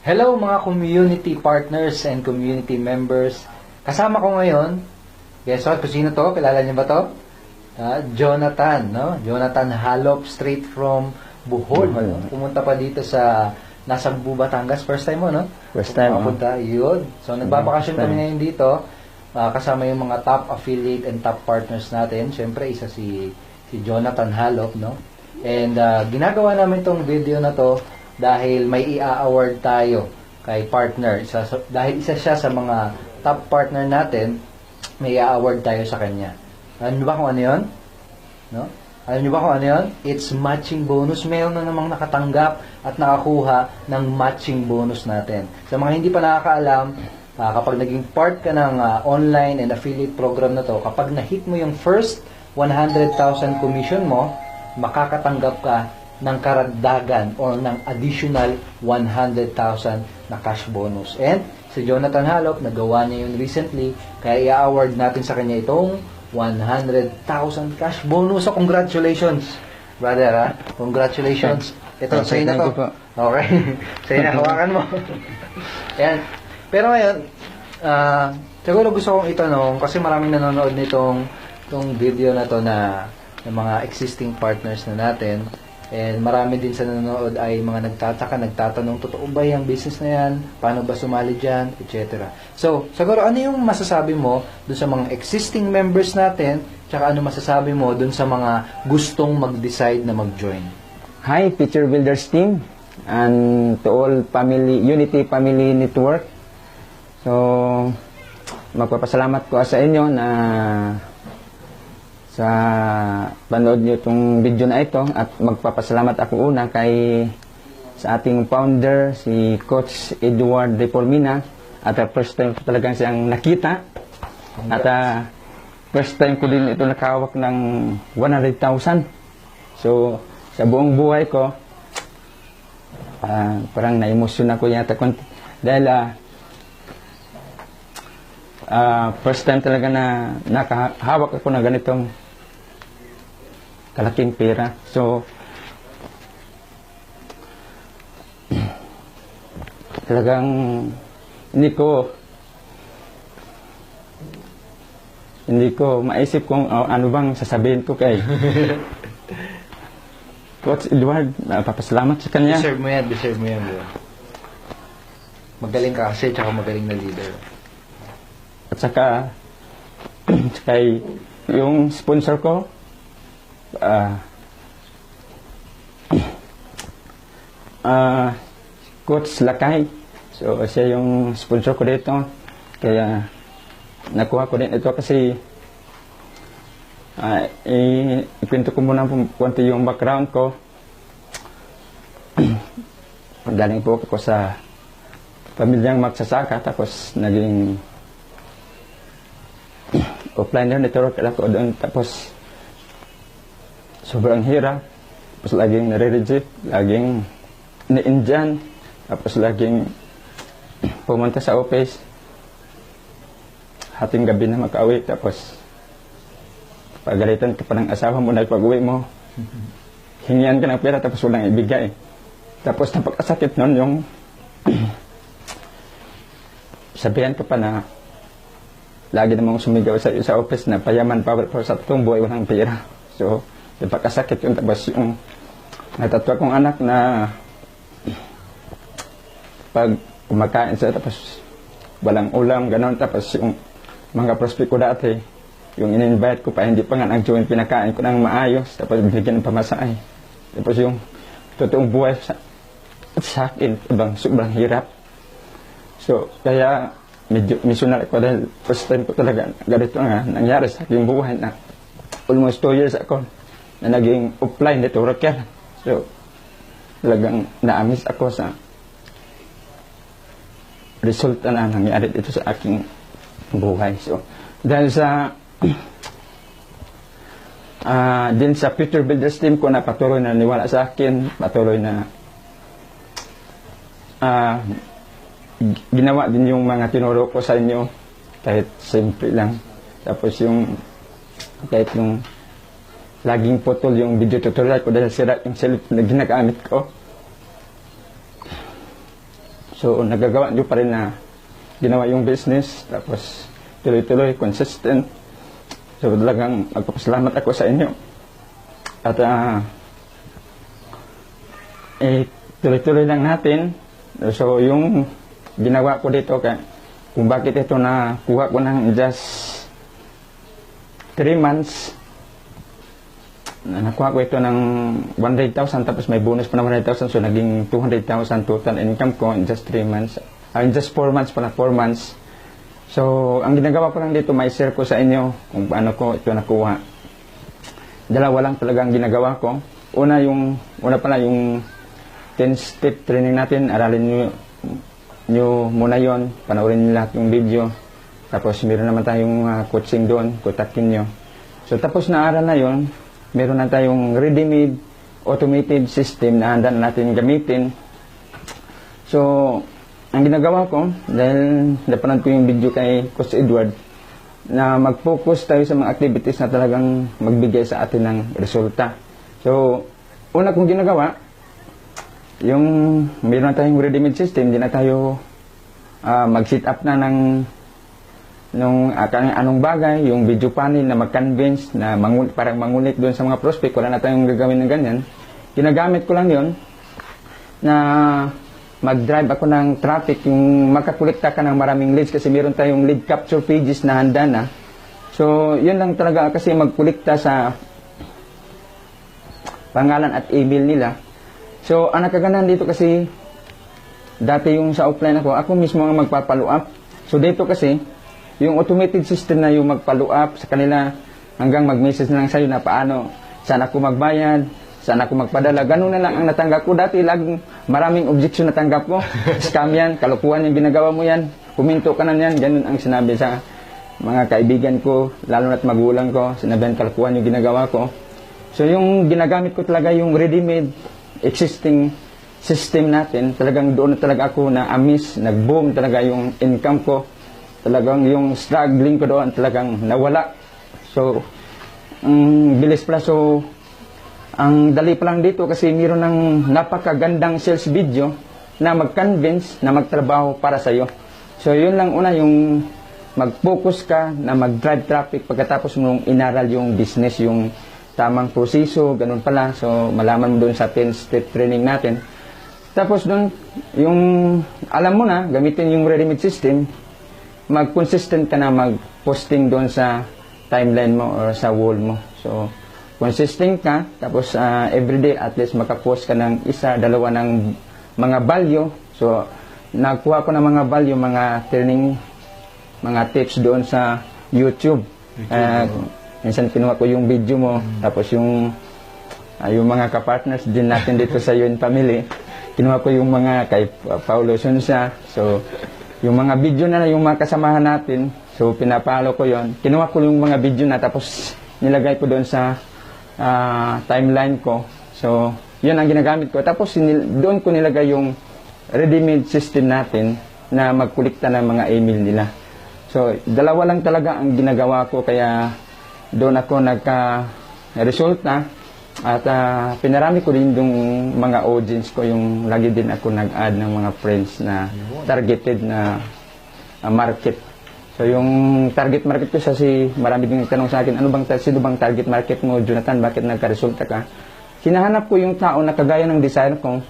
Hello mga community partners and community members. Kasama ko ngayon, guess what? Kung sino to? Kilala niyo ba to? Jonathan, no? Jonathan Halop, straight from Bohol. No? Pumunta pa dito sa Nasagbu, Batangas. First time mo, no? First time. Pumunta, yun. So, nagbabakasyon kami ngayon dito. Kasama yung mga top affiliate and top partners natin. Siyempre, isa si Jonathan Halop, no? And ginagawa namin tong video na to dahil may i-award tayo kay partner. Dahil isa siya sa mga top partner natin, may i-award tayo sa kanya. Alam niyo ba kung ano yun? No? Alam niyo ba kung ano yun? It's matching bonus. Mayroon na namang nakatanggap at nakakuha ng matching bonus natin. Sa mga hindi pa nakakaalam, kapag naging part ka ng online and affiliate program na to, kapag na-hit mo yung first 100,000 commission mo, makakatanggap ka ng karagdagan or ng additional 100,000 na cash bonus. And si Jonathan Halop, nagawa niya yun recently, kaya i-award natin sa kanya itong 100,000 cash bonus. So, congratulations, brother, ha? Congratulations. Ito, sa'yo na to. Okay. Sa'yo na, hawakan mo. Ayan. Pero ngayon, siguro gusto kong itanong, kasi maraming nanonood nitong video na to na mga existing partners na natin. And marami din sa nanonood ay mga nagtatanong, totoo ba yung business na yan? Paano ba sumali dyan? Etc. So, siguro ano yung masasabi mo dun sa mga existing members natin, tsaka ano masasabi mo dun sa mga gustong mag-decide na mag-join? Hi, Future Builders team and to all family, Unity Family Network. So, magpapasalamat ko sa inyo na sa panood nyo itong video na ito at magpapasalamat ako una sa ating founder, si Coach Edward Deformina at first time ko talagang siyang nakita at first time ko din ito nakahawak ng 100,000. So, sa buong buhay ko parang na-emosyon ako yata dahil first time talaga na nakahawak ako na ganitong kalaking pera. So, talagang hindi ko maisip kung ano bang sasabihin ko kay Coach Edward. Papasalamat sa kanya. Deserve mo yan, bro. Magaling ka kasi, tsaka magaling na leader. At saka yung sponsor ko, Coach Lakay. So, siya yung sponsor ko dito. Kaya, nakuha ko din ito kasi ikwento ko muna konti yung background ko. Galing po ako sa pamilyang magsasaka, tapos naging offline doon, network ako doon, tapos sobrang hirap, tapos laging nare-reject, laging ni-indyan, tapos laging pumunta sa office, hating gabi na makauwi, tapos pagalitan ka pa ng asawa mo na pag-uwi mo, hingian ka ng pera, tapos walang ibigay. Tapos napakasakit nun yung sabihan ka pa na lagi namang sumigaw sa office na payaman pa sa totoong buhay walang pera. So, napakasakit yun. Tapos yung natatwa kong anak na pag kumakain siya, tapos walang ulam, gano'n. Tapos yung mga prospect ko dati, yung in-invite ko pa, hindi pa nga nag-join, pinakain ko ng maayos, tapos bigyan ng pamasahe. Tapos yung totoong buhay sa akin, sobrang hirap. So, kaya medyo missional ako dahil first time ko talaga ganito nga nangyari sa aking buhay na almost 2 years ako na naging offline networker. So, talagang na-amaze ako sa resulta na nangyari dito sa aking buhay. So, dahil sa din sa Future Builders team ko na patuloy na niwala sa akin, patuloy na ginawa din yung mga tinuro ko sa inyo kahit simple lang. Tapos yung kahit yung laging putol yung video tutorial ko dahil sira yung cellphone na ginagamit ko. So, nagagawa nyo pa rin na ginawa yung business, tapos tuloy-tuloy, consistent. So, talagang magpapasalamat ako sa inyo. At, tuloy-tuloy lang natin. So, yung ginawa ko dito, kung bakit ito na kuha ko ng just 3 months, nakuha ko ito ng 100,000, tapos may bonus pa na 100,000, so naging 200,000 total income ko in just 3 months. In just 4 months pala, 4 months. So, ang ginagawa ko lang dito, may share ko sa inyo kung paano ko ito nakuha. Dalawa lang talaga ang ginagawa ko. Una pala yung 10-step training natin, aralin nyo muna yon, panoorin nyo lahat yung video. Tapos meron naman tayong coaching doon, kontakin nyo. So tapos na aral na yon, meron na tayong ready-made automated system na handa natin gamitin. So, ang ginagawa ko, dahil napanood ko yung video kay Coach Edward, na mag-focus tayo sa mga activities na talagang magbigay sa atin ng resulta. So, una kong ginagawa, yung meron na tayong ready-made system, hindi na tayo mag-set up na ng anong bagay, yung video panel na mag-convince, na parang mangulit doon sa mga prospect, wala na tayong gagawin ng ganyan. Ginagamit ko lang yon na mag-drive ako ng traffic, yung makakolekta ka ng maraming leads, kasi meron tayong lead capture pages na handa na. So, yun lang talaga, kasi magkolekta sa pangalan at email nila. So, ang nakaganahan dito kasi, dati yung sa offline ako mismo ang magpa-follow up. So, dito kasi, yung automated system na yung mag-follow up sa kanila, hanggang mag-message na lang sa'yo na paano, saan ako magbayad, saan ako magpadala. Ganun na lang ang natanggap ko. Dati laging maraming objection natanggap ko. Scam yan, kalukuhan yung ginagawa mo yan, kuminto ka na yan. Ganun ang sinabi sa mga kaibigan ko, lalo na't magulang ko, sinabihan kalukuhan yung ginagawa ko. So yung ginagamit ko talaga yung ready-made existing system natin, talagang doon na talaga ako na amis, nag-boom talaga yung income ko. Talagang yung struggling ko doon talagang nawala. So, bilis pala. So, ang dali pa lang dito kasi mayroon ng napakagandang sales video na mag-convince na magtrabaho para sa'yo. So, yun lang una, yung mag-focus ka na mag-drive traffic pagkatapos mong inaral yung business, yung tamang proseso, ganun pala. So, malaman mo doon sa 10-step training natin. Tapos doon, yung alam mo na, gamitin yung ready-made system, mag-consistent ka na mag-posting doon sa timeline mo or sa wall mo. So, consistent ka, tapos everyday at least makapost ka ng isa, dalawa ng mga value. So, nakuha ko ng mga value, mga training, mga tips doon sa YouTube. Minsan kinuha ko yung video mo, tapos yung mga kapartners din natin dito sa Yun Family, kinuha ko yung mga kay Paulo Sunsa. So, yung mga video na yung mga kasamahan natin, so pinapalo ko yon. Kinuha ko yung mga video na, tapos nilagay ko doon sa timeline ko. So, yun ang ginagamit ko. Tapos, doon ko nilagay yung ready-made system natin na magkulikta ng mga email nila. So, dalawa lang talaga ang ginagawa ko, kaya doon ako nagka-resulta. At pinarami ko din yung mga audience ko, yung lagi din ako nag-add ng mga friends na targeted na market. So, yung target market ko marami din nagtanong sa akin, sino bang target market mo, Jonathan, bakit nagka-resulta ka? Hinahanap ko yung tao na kagaya ng design ko,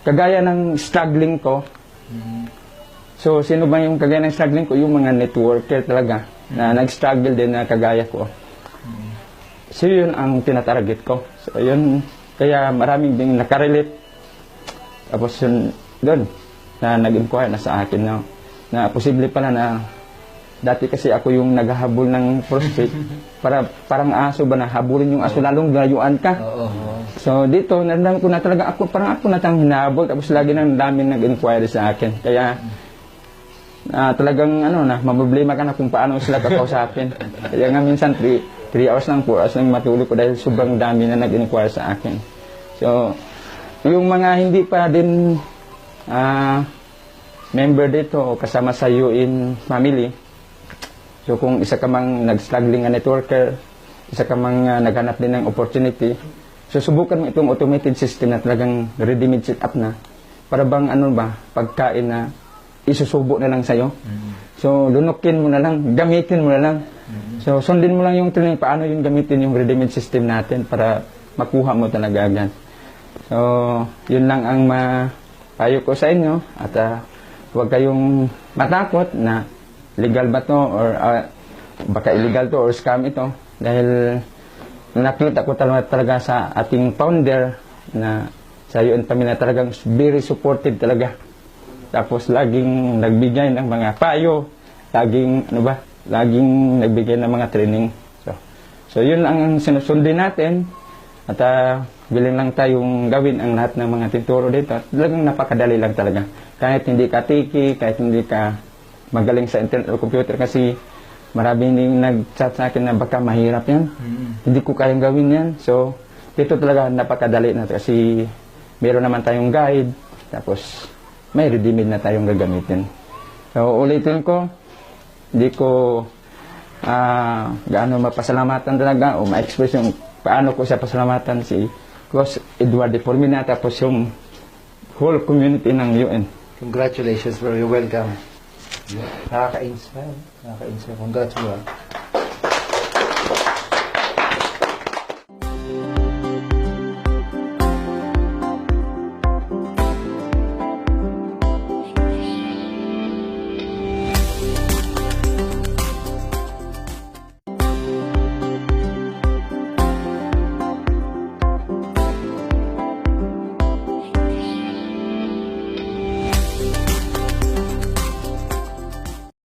kagaya ng struggling ko. So, sino ba yung kagaya ng struggling ko? Yung mga networker talaga, na nag-struggle din na kagaya ko. So, yun ang tinatarget ko. So, yun, kaya maraming din nakarelate. Tapos yun, doon, na nag-inquire na sa akin na posible pala na dati kasi ako yung naghahabol ng prospect. Parang aso ba na habulin yung aso, lalong layuan ka. So dito, naramdaman ko na talaga parang ako na tang hinahabol, tapos lagi nang daming nag-inquire sa akin. Kaya talagang mamblema ka na kung paano sila kakausapin. Kaya nga minsan 3 hours lang, 4 hours lang matulog ko dahil sobrang dami na nag-inquire sa akin. So, yung mga hindi pa din member dito o kasama sa UN Family, so kung isa ka mang nag-struggling na networker, isa ka mang naghanap din ng opportunity, so subukan mo itong automated system na talagang ready-made set up na. para bang ano ba, pagkain na isusubo na lang sa'yo. So, lunukin mo na lang, gamitin mo na lang. So, sundin mo lang yung training, paano yung gamitin yung ready-made system natin para makuha mo talaga agad. So, yun lang ang mapayo ko sa inyo. At huwag kayong matakot na legal ba to or baka illegal to or scam ito. Dahil nakita ko talaga sa ating founder na sa UN Family na talagang very supportive talaga. Tapos laging nagbigay ng mga payo, laging nagbigay ng mga training. So yun lang ang sinusundin natin. At bilhin lang tayong gawin ang lahat ng mga tinturo dito. At talagang napakadali lang talaga. Kahit hindi ka tiki, kahit hindi ka magaling sa internet o computer, kasi maraming nag-chat sa akin na baka mahirap yan. Hindi ko kayang gawin yan. So dito talaga napakadali na kasi meron naman tayong guide. Tapos may ready-made na tayong gagamitin. So ulitin ko, hindi ko gaano mapasalamatan talaga o ma-express yung paano ko siya pasalamatan si Coach Edward de Formina, tapos yung whole community ng UN. Congratulations bro, you're welcome. Nakaka-inspire. Congrats bro.